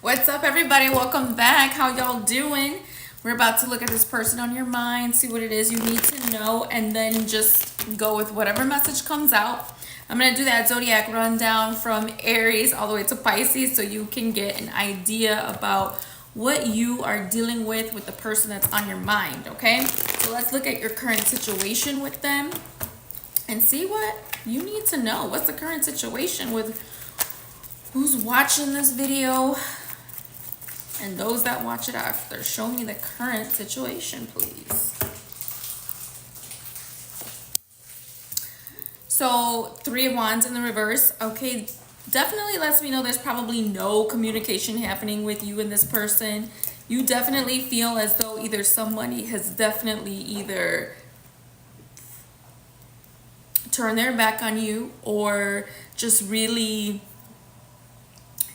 What's up, everybody? Welcome back. How y'all doing? We're about to look at this person on your mind, see what it is you need to know, and then just go with whatever message comes out. I'm going to do that zodiac rundown from Aries all the way to Pisces so you can get an idea about what you are dealing with the person that's on your mind, okay? So let's look at your current situation with them and see what you need to know. What's the current situation with who's watching this video and those that watch it after? Show me the current situation, please. So 3 of Wands in the reverse. Okay, definitely lets me know there's probably no communication happening with you and this person. You definitely feel as though either somebody has definitely either turned their back on you or just really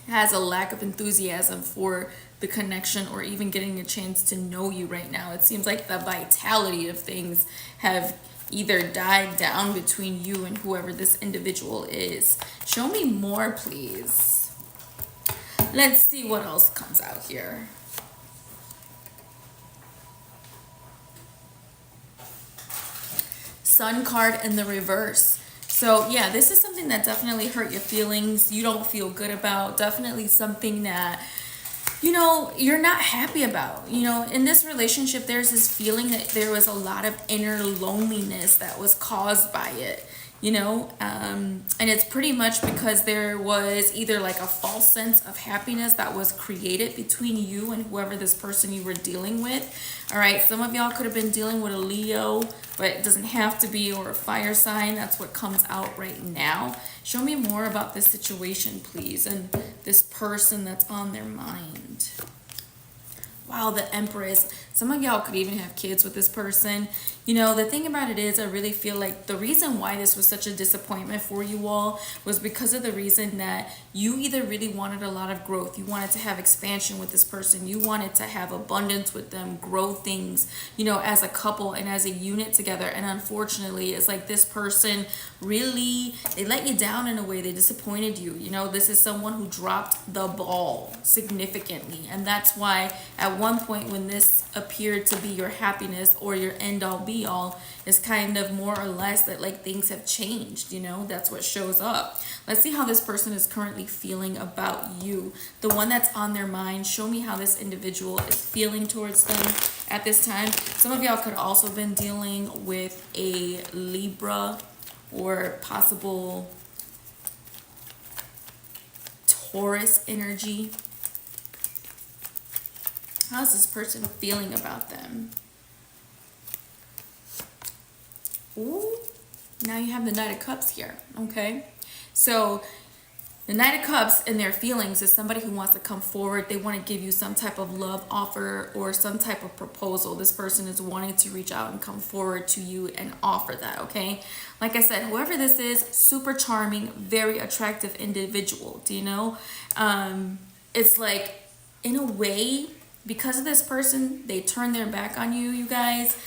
has a lack of enthusiasm for the connection or even getting a chance to know you right now. It seems like the vitality of things have either died down between you and whoever this individual is. Show me more, please. Let's see what else comes out here. Sun card in the reverse. So yeah, this is something that definitely hurt your feelings. You don't feel good about. Definitely something that, you know, you're not happy about. You know, in this relationship, there's this feeling that there was a lot of inner loneliness that was caused by it. You know, and it's pretty much because there was either like a false sense of happiness that was created between you and whoever this person you were dealing with. All right, some of y'all could have been dealing with a Leo, but it doesn't have to be, or a fire sign. That's what comes out right now. Show me more about this situation, please, and this person that's on their mind. Wow, the Empress. Some of y'all could even have kids with this person. You know, the thing about it is, I really feel like the reason why this was such a disappointment for you all was because of the reason that you either really wanted a lot of growth. You wanted to have expansion with this person. You wanted to have abundance with them, grow things, you know, as a couple and as a unit together. And unfortunately, it's like this person really, they let you down in a way. They disappointed you. You know, this is someone who dropped the ball significantly. And that's why at one point when this appeared to be your happiness or your end all be all, is kind of more or less that like things have changed. You know, that's what shows up. Let's see how this person is currently feeling about you, the one that's on their mind. Show me how this individual is feeling towards them at this time. Some of y'all could also have been dealing with a Libra or possible Taurus energy. How's this person feeling about them? Ooh, now you have the Knight of Cups here, okay? So the Knight of Cups in their feelings is somebody who wants to come forward. They want to give you some type of love offer or some type of proposal. This person is wanting to reach out and come forward to you and offer that, okay? Like I said, whoever this is, super charming, very attractive individual, do you know? It's like, in a way, because of this person, they turn their back on you, you guys.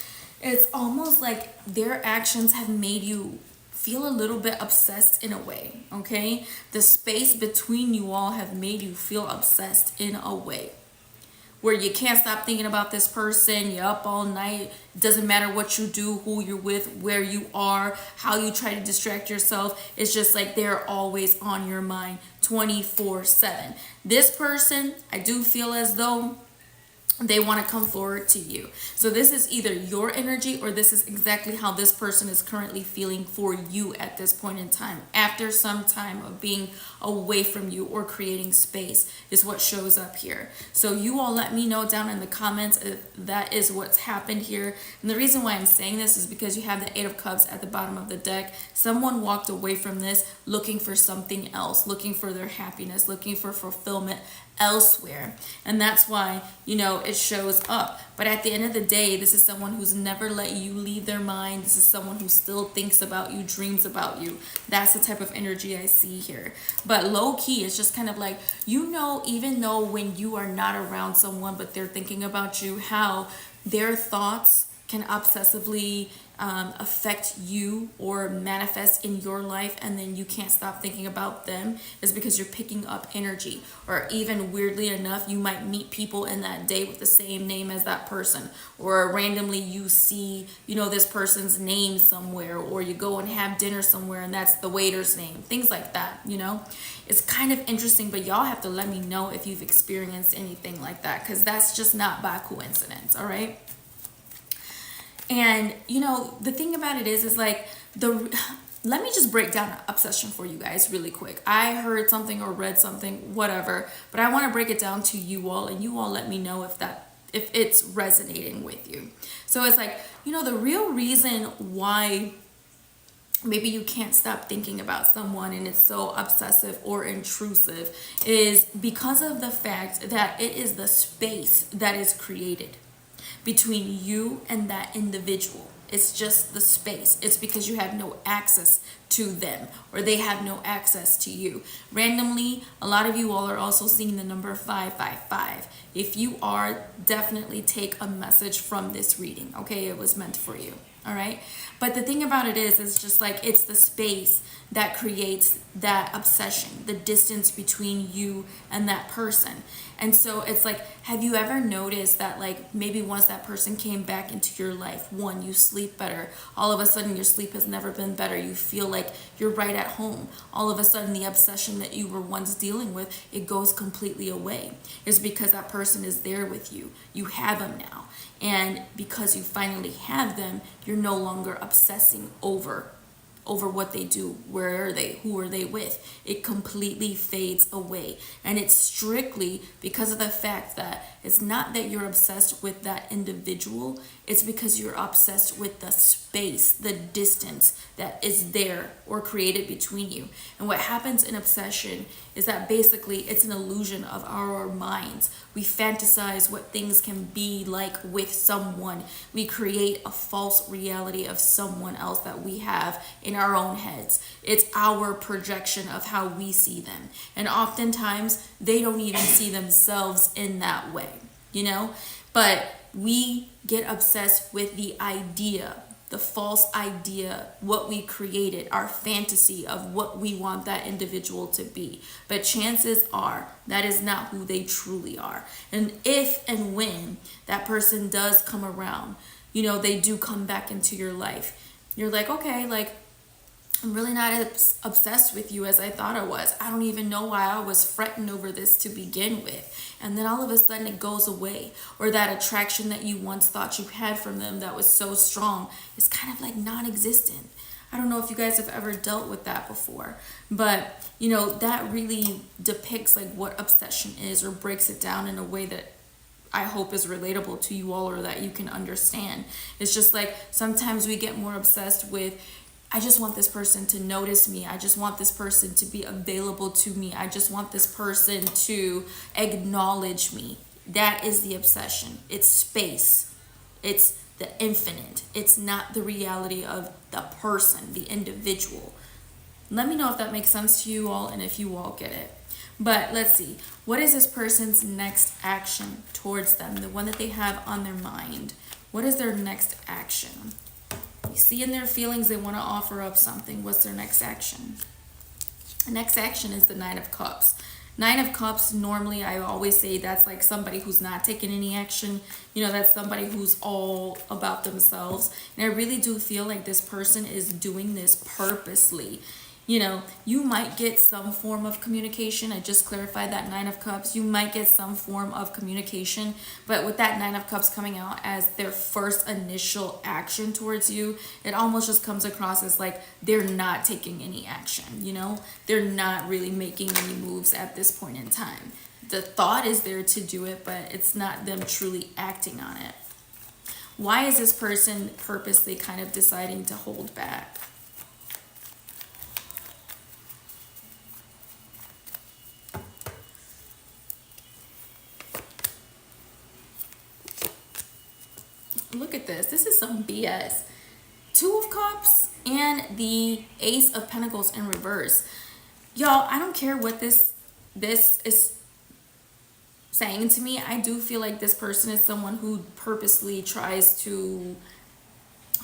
It's almost like their actions have made you feel a little bit obsessed in a way, okay? The space between you all have made you feel obsessed in a way where you can't stop thinking about this person. You're up all night. It doesn't matter what you do, who you're with, where you are, how you try to distract yourself. It's just like they're always on your mind 24/7. This person, I do feel as though they want to come forward to you. So this is either your energy or this is exactly how this person is currently feeling for you at this point in time. After some time of being away from you or creating space is what shows up here. So you all let me know down in the comments if that is what's happened here. And the reason why I'm saying this is because you have the Eight of Cups at the bottom of the deck. Someone walked away from this looking for something else, looking for their happiness, looking for fulfillment elsewhere, and that's why, you know, it shows up. But at the end of the day, this is someone who's never let you leave their mind. This is someone who still thinks about you, dreams about you. That's the type of energy I see here. But low key, it's just kind of like, you know, even though when you are not around someone but they're thinking about you, how their thoughts can obsessively affect you or manifest in your life, and then you can't stop thinking about them, is because you're picking up energy. Or even weirdly enough, you might meet people in that day with the same name as that person, or randomly you see, this person's name somewhere, or you go and have dinner somewhere and that's the waiter's name, things like that. It's kind of interesting, but y'all have to let me know if you've experienced anything like that, because that's just not by coincidence. All right. And the thing about it is like let me just break down obsession for you guys really quick. I heard something or read something, whatever, but I want to break it down to you all, and you all let me know if it's resonating with you. So it's like, the real reason why maybe you can't stop thinking about someone and it's so obsessive or intrusive is because of the fact that it is the space that is created between you and that individual. It's just the space. It's because you have no access to them, or they have no access to you. Randomly, a lot of you all are also seeing the number 555. If you are, definitely take a message from this reading. Okay, it was meant for you. All right. But the thing about it is just like, it's the space that creates that obsession, the distance between you and that person. And so it's like, have you ever noticed that, like, maybe once that person came back into your life, one, you sleep better. All of a sudden your sleep has never been better. You feel like you're right at home. All of a sudden the obsession that you were once dealing with, it goes completely away. It's because that person is there with you. You have them now. And because you finally have them, you're no longer obsessing over what they do, where are they, who are they with. It completely fades away. And it's strictly because of the fact that it's not that you're obsessed with that individual, it's because you're obsessed with the space, the distance that is there or created between you. And what happens in obsession is that basically it's an illusion of our minds. We fantasize what things can be like with someone. We create a false reality of someone else that we have in our own heads. It's our projection of how we see them. And oftentimes they don't even see themselves in that way, But we get obsessed with the idea, the false idea, what we created, our fantasy of what we want that individual to be. But chances are that is not who they truly are. And if and when that person does come around, they do come back into your life, you're like, okay, like, I'm really not as obsessed with you as I thought I was. I don't even know why I was fretting over this to begin with. And then all of a sudden it goes away. Or that attraction that you once thought you had from them that was so strong is kind of like non-existent. I don't know if you guys have ever dealt with that before. But, that really depicts like what obsession is, or breaks it down in a way that I hope is relatable to you all, or that you can understand. It's just like sometimes we get more obsessed with, I just want this person to notice me. I just want this person to be available to me. I just want this person to acknowledge me. That is the obsession. It's space. It's the infinite. It's not the reality of the person, the individual. Let me know if that makes sense to you all and if you all get it. But let's see. What is this person's next action towards them? The one that they have on their mind. What is their next action? You see in their feelings they want to offer up something. What's their next action? The next action is the Nine of Cups. Nine of Cups, normally I always say that's like somebody who's not taking any action. That's somebody who's all about themselves. And I really do feel like this person is doing this purposely. You might get some form of communication. I just clarified that Nine of Cups. You might get some form of communication, but with that Nine of Cups coming out as their first initial action towards you, it almost just comes across as like they're not taking any action, They're not really making any moves at this point in time. The thought is there to do it, but it's not them truly acting on it. Why is this person purposely kind of deciding to hold back? Look at this. This is some BS. Two of Cups and the Ace of Pentacles in reverse. Y'all, I don't care what this is saying to me. I do feel like this person is someone who purposely tries to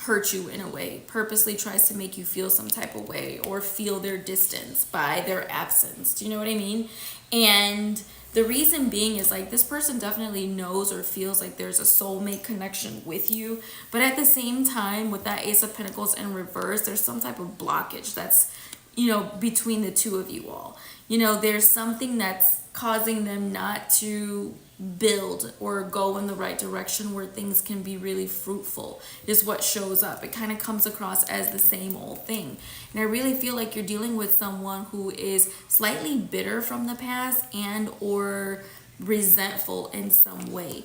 hurt you in a way, purposely tries to make you feel some type of way or feel their distance by their absence. Do you know what I mean? And the reason being is like this person definitely knows or feels like there's a soulmate connection with you, but at the same time with that Ace of Pentacles in reverse, there's some type of blockage that's, between the two of you all. There's something that's causing them not to build or go in the right direction where things can be really fruitful is what shows up. It kind of comes across as the same old thing. And I really feel like you're dealing with someone who is slightly bitter from the past and or resentful in some way.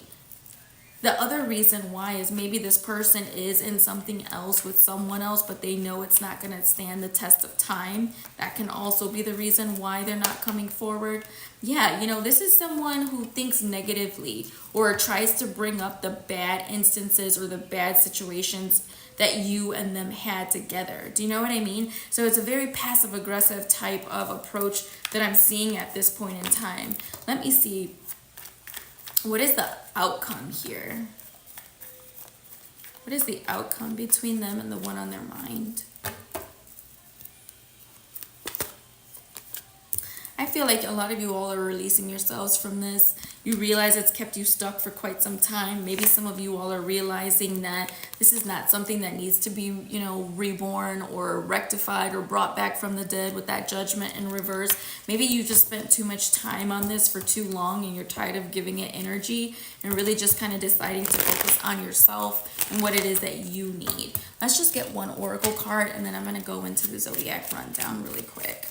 The other reason why is maybe this person is in something else with someone else, but they know it's not going to stand the test of time. That can also be the reason why they're not coming forward. Yeah, this is someone who thinks negatively or tries to bring up the bad instances or the bad situations that you and them had together. Do you know what I mean? So it's a very passive aggressive type of approach that I'm seeing at this point in time. Let me see. What is the outcome here? What is the outcome between them and the one on their mind? I feel like a lot of you all are releasing yourselves from this. You realize it's kept you stuck for quite some time. Maybe some of you all are realizing that this is not something that needs to be, reborn or rectified or brought back from the dead with that Judgment in reverse. Maybe you just spent too much time on this for too long and you're tired of giving it energy and really just kind of deciding to focus on yourself and what it is that you need. Let's just get one oracle card and then I'm going to go into the zodiac rundown really quick.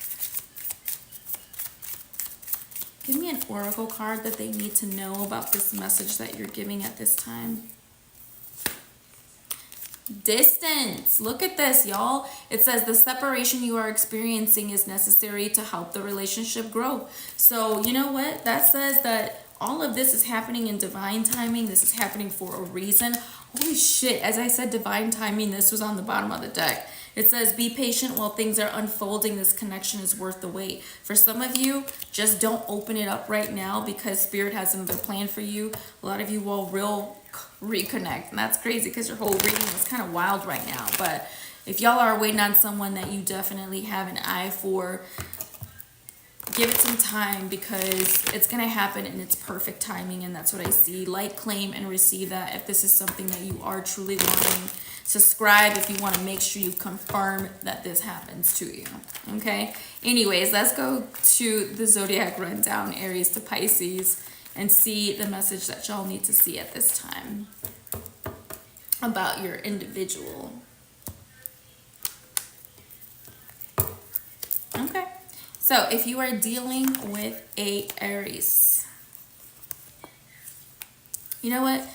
Give me an oracle card that they need to know about this message that you're giving at this time. Distance. Look at this, y'all. It says the separation you are experiencing is necessary to help the relationship grow. So you know what? That says that all of this is happening in divine timing. This is happening for a reason. Holy shit. As I said, divine timing, this was on the bottom of the deck. It says, be patient while things are unfolding. This connection is worth the wait. For some of you, just don't open it up right now because Spirit has another plan for you. A lot of you will reconnect. And that's crazy because your whole reading is kind of wild right now. But if y'all are waiting on someone that you definitely have an eye for, give it some time because it's going to happen in its perfect timing. And that's what I see. Like, claim, and receive that if this is something that you are truly wanting. Subscribe if you want to make sure you confirm that this happens to you. Okay? Anyways, let's go to the zodiac rundown, Aries to Pisces, and see the message that y'all need to see at this time about your individual. Okay. So if you are dealing with a Aries, you know what?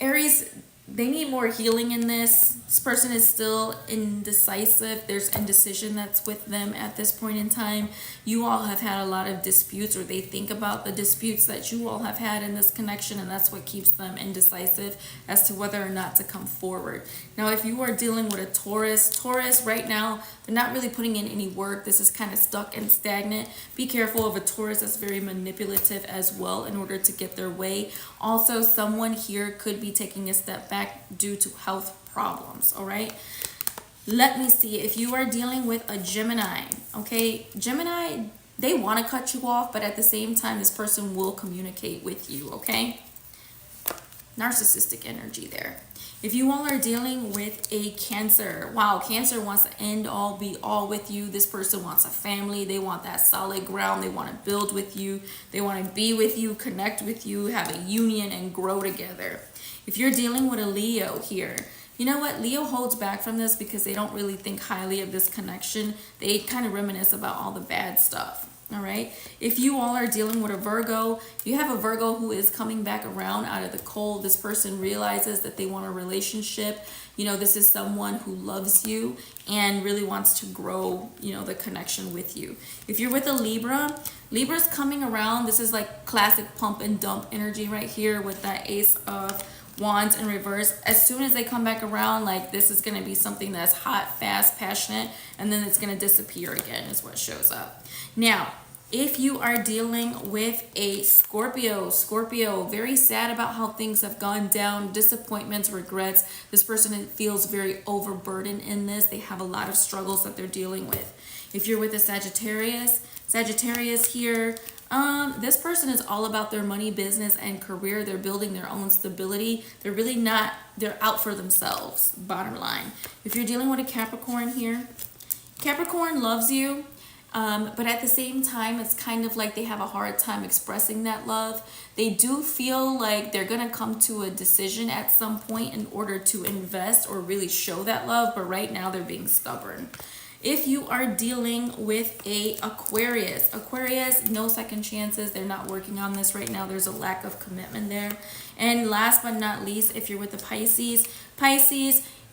Aries, they need more healing in this. This person is still indecisive. There's indecision that's with them at this point in time. You all have had a lot of disputes, or they think about the disputes that you all have had in this connection, and that's what keeps them indecisive as to whether or not to come forward. Now, if you are dealing with a Taurus right now, they're not really putting in any work. This is kind of stuck and stagnant. Be careful of a Taurus that's very manipulative as well in order to get their way. Also, someone here could be taking a step back due to health problems, all right? Let me see. If you are dealing with a Gemini, okay? Gemini, they want to cut you off, but at the same time, this person will communicate with you, okay? Narcissistic energy there. If you all are dealing with a Cancer, wow, Cancer wants to end all, be all with you. This person wants a family. They want that solid ground. They want to build with you. They want to be with you, connect with you, have a union, and grow together. If you're dealing with a Leo here, you know what? Leo holds back from this because they don't really think highly of this connection. They kind of reminisce about all the bad stuff. All right. If you all are dealing with a Virgo, you have a Virgo who is coming back around out of the cold. This person realizes that they want a relationship. You know, this is someone who loves you and really wants to grow, you know, the connection with you. If you're with a Libra, Libra's coming around. This is like classic pump and dump energy right here with that Ace of Wands in reverse. As soon as they come back around, like, this is going to be something that's hot, fast, passionate, and then it's going to disappear again is what shows up. Now, If you are dealing with a Scorpio, very sad about how things have gone down, disappointments, regrets. This person feels very overburdened in this. They have a lot of struggles that they're dealing with. If you're with a Sagittarius here, this person is all about their money, business, and career. They're building their own stability. They're out for themselves, bottom line. If you're dealing with a Capricorn here, Capricorn loves you. But at the same time, it's kind of like they have a hard time expressing that love. They do feel like they're going to come to a decision at some point in order to invest or really show that love. But right now, they're being stubborn. If you are dealing with a Aquarius, no second chances. They're not working on this right now. There's a lack of commitment there. And last but not least, if you're with the Pisces,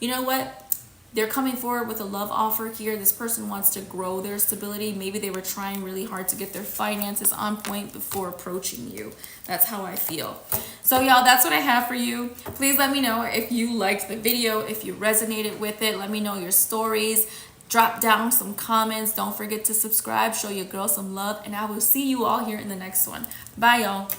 you know what? They're coming forward with a love offer here. This person wants to grow their stability. Maybe they were trying really hard to get their finances on point before approaching you. That's how I feel. So y'all, that's what I have for you. Please let me know if you liked the video, if you resonated with it. Let me know your stories. Drop down some comments. Don't forget to subscribe. Show your girl some love. And I will see you all here in the next one. Bye, y'all.